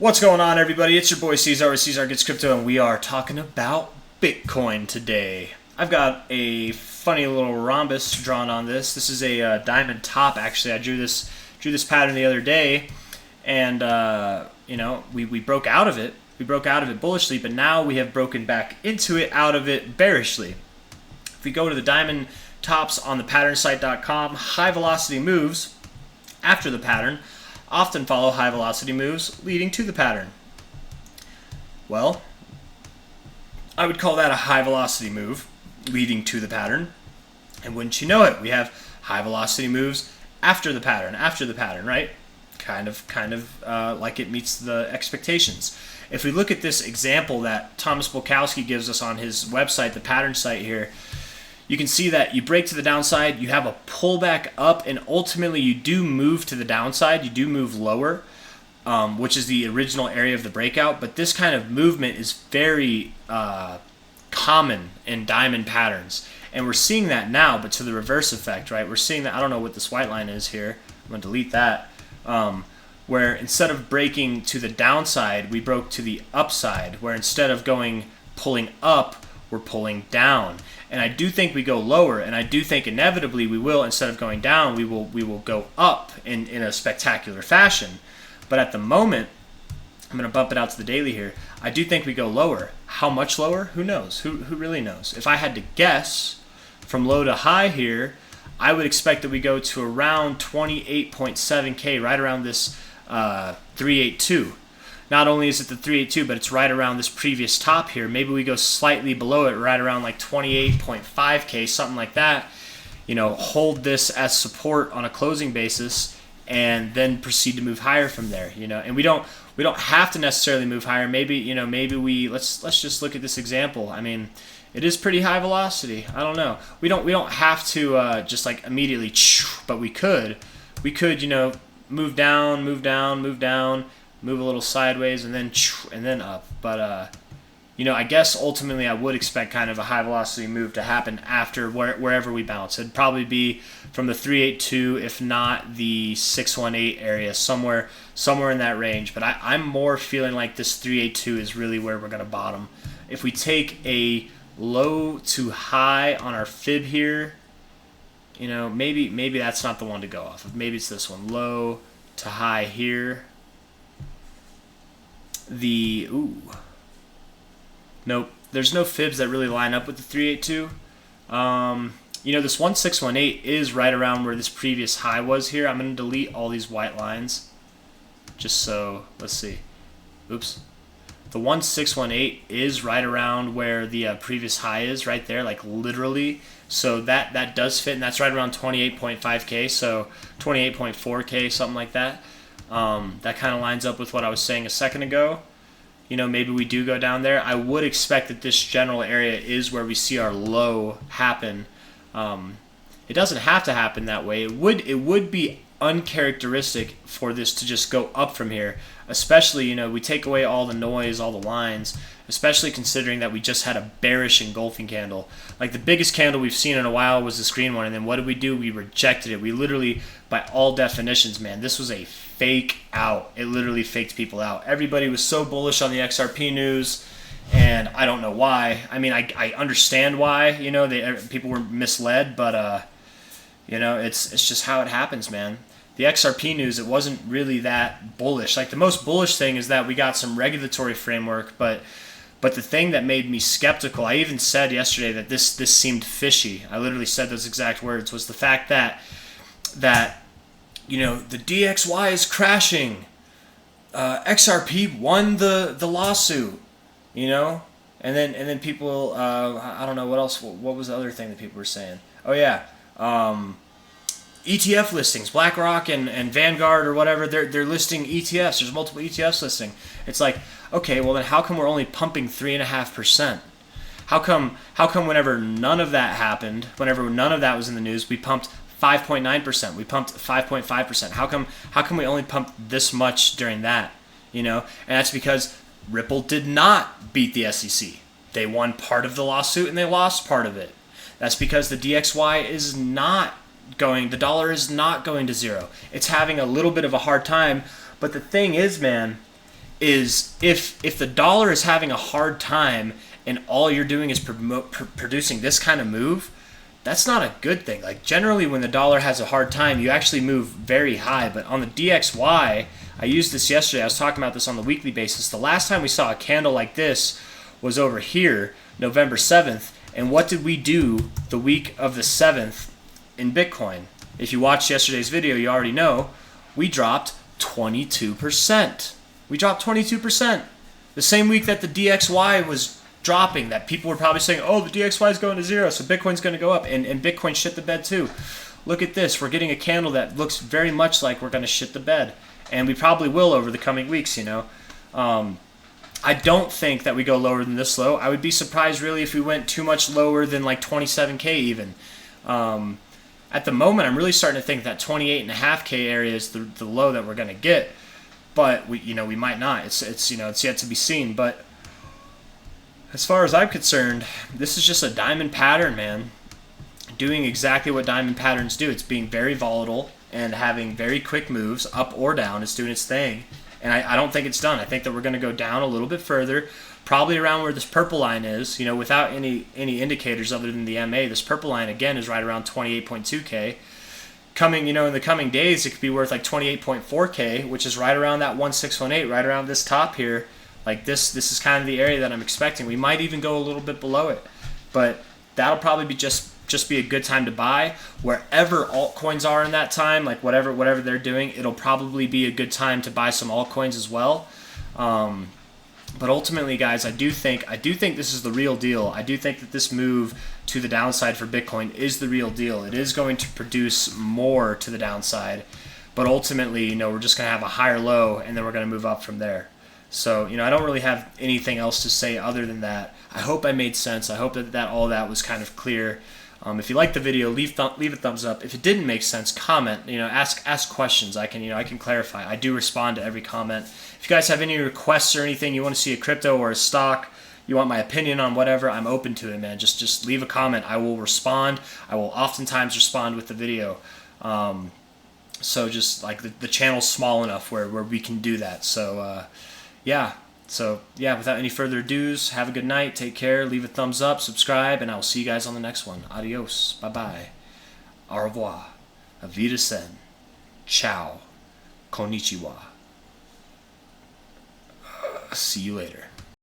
What's going on, everybody? It's your boy C-Zar with C-Zar Gets Crypto, and we are talking about Bitcoin today. I've got a funny little rhombus drawn on this. This is a diamond top, actually. I drew this pattern the other day, and we broke out of it. We broke out of it bullishly, but now we have broken back into it, out of it bearishly. If we go to the diamond tops on the patternsite.com, high velocity moves after the pattern often follow high velocity moves leading to the pattern. Well, I would call that a high velocity move leading to the pattern. And wouldn't you know it, we have high velocity moves after the pattern, right? Kind of like it meets the expectations. If we look at this example that Thomas Bulkowski gives us on his website, the pattern site here, you can see that you break to the downside, you have a pullback up, and ultimately you do move to the downside, you do move lower, which is the original area of the breakout. But this kind of movement is very common in diamond patterns. And we're seeing that now, but to the reverse effect, right? We're seeing that, I don't know what this white line is here, I'm going to delete that, where instead of breaking to the downside, we broke to the upside, where instead of pulling up, we're pulling down. And I do think we go lower, and I do think inevitably we will, instead of going down, we will go up in a spectacular fashion. But at the moment, I'm going to bump it out to the daily here, I do think we go lower. How much lower? Who knows? Who really knows? If I had to guess, from low to high here, I would expect that we go to around 28.7K, right around this 382. Not only is it the 382, but it's right around this previous top here. Maybe we go slightly below it, right around like 28.5K, something like that. Hold this as support on a closing basis, and then proceed to move higher from there. And we don't have to necessarily move higher. Maybe we let's just look at this example. I mean, it is pretty high velocity. I don't know. We don't have to just like immediately, but we could move down, move a little sideways, and then up. But I guess ultimately I would expect kind of a high velocity move to happen after wherever we bounce. It'd probably be from the 382, if not the 618 area, somewhere in that range. But I'm more feeling like this 382 is really where we're going to bottom. If we take a low to high on our fib here, maybe that's not the one to go off of. Maybe it's this one, low to high here. Nope, there's no fibs that really line up with the 382. This 1618 is right around where this previous high was here. I'm going to delete all these white lines just so, let's see. Oops. The 1618 is right around where the previous high is, right there, like literally. So that does fit, and that's right around 28.5K, so 28.4K, something like that. That kind of lines up with what I was saying a second ago. Maybe we do go down there. I would expect that this general area is where we see our low happen. It doesn't have to happen that way. It would be uncharacteristic for this to just go up from here, especially, we take away all the noise, all the lines, especially considering that we just had a bearish engulfing candle. Like, the biggest candle we've seen in a while was this green one, and then what did we do? We rejected it. We literally, by all definitions, man, this was a fake out. It literally faked people out. Everybody was so bullish on the XRP news, and I don't know why. I mean, I understand why, people were misled, but it's just how it happens, man. The XRP news, it wasn't really that bullish. Like, the most bullish thing is that we got some regulatory framework, but the thing that made me skeptical, I even said yesterday that this seemed fishy. I literally said those exact words, was the fact that the DXY is crashing. XRP won the lawsuit, and then people, I don't know what else. What was the other thing that people were saying? Oh yeah. ETF listings, BlackRock and Vanguard or whatever, they're listing ETFs. There's multiple ETFs listing. It's like, okay, well then how come we're only pumping 3.5%? How come whenever none of that happened, whenever none of that was in the news, we pumped 5.9%, we pumped 5.5%? How come we only pumped this much during that? And that's because Ripple did not beat the SEC. They won part of the lawsuit and they lost part of it. That's because the DXY is not the dollar is not going to zero. It's having a little bit of a hard time, but the thing is, man, is if the dollar is having a hard time and all you're doing is producing this kind of move, that's not a good thing. Like generally when the dollar has a hard time, you actually move very high. But on the DXY, I used this yesterday. I was talking about this on the weekly basis. The last time we saw a candle like this was over here, November 7th. And what did we do the week of the 7th in Bitcoin? If you watched yesterday's video, you already know we dropped 22%. We dropped 22%. The same week that the DXY was dropping, that people were probably saying, oh, the DXY is going to zero, so Bitcoin's going to go up, and Bitcoin shit the bed too. Look at this. We're getting a candle that looks very much like we're going to shit the bed, and we probably will over the coming weeks, you know. I don't think that we go lower than this low. I would be surprised really if we went too much lower than like 27K even. At the moment, I'm really starting to think that 28.5K area is the low that we're going to get, but we might not. It's yet to be seen, but as far as I'm concerned, this is just a diamond pattern, man. Doing exactly what diamond patterns do. It's being very volatile and having very quick moves, up or down. It's doing its thing. And I don't think it's done. I think that we're going to go down a little bit further, probably around where this purple line is, without any indicators other than the MA. This purple line, again, is right around 28.2K. Coming, in the coming days, it could be worth like 28.4K, which is right around that 1618, right around this top here. Like this is kind of the area that I'm expecting. We might even go a little bit below it, but that'll probably be just be a good time to buy. Wherever altcoins are in that time, like whatever they're doing, it'll probably be a good time to buy some altcoins as well. But ultimately, guys, I do think this is the real deal. I do think that this move to the downside for Bitcoin is the real deal. It is going to produce more to the downside, but ultimately, we're just going to have a higher low, and then we're going to move up from there. So, I don't really have anything else to say other than that. I hope I made sense. I hope that all that was kind of clear. If you liked the video, leave a thumbs up. If it didn't make sense, comment. Ask questions. I can clarify. I do respond to every comment. If you guys have any requests or anything, you want to see a crypto or a stock, you want my opinion on whatever, I'm open to it, man. Just leave a comment. I will respond. I will oftentimes respond with the video. So just like the channel's small enough where we can do that. So yeah, without any further ados, have a good night, take care, leave a thumbs up, subscribe, and I will see you guys on the next one. Adios, bye-bye, au revoir, auf Wiedersehen, ciao, konnichiwa. See you later.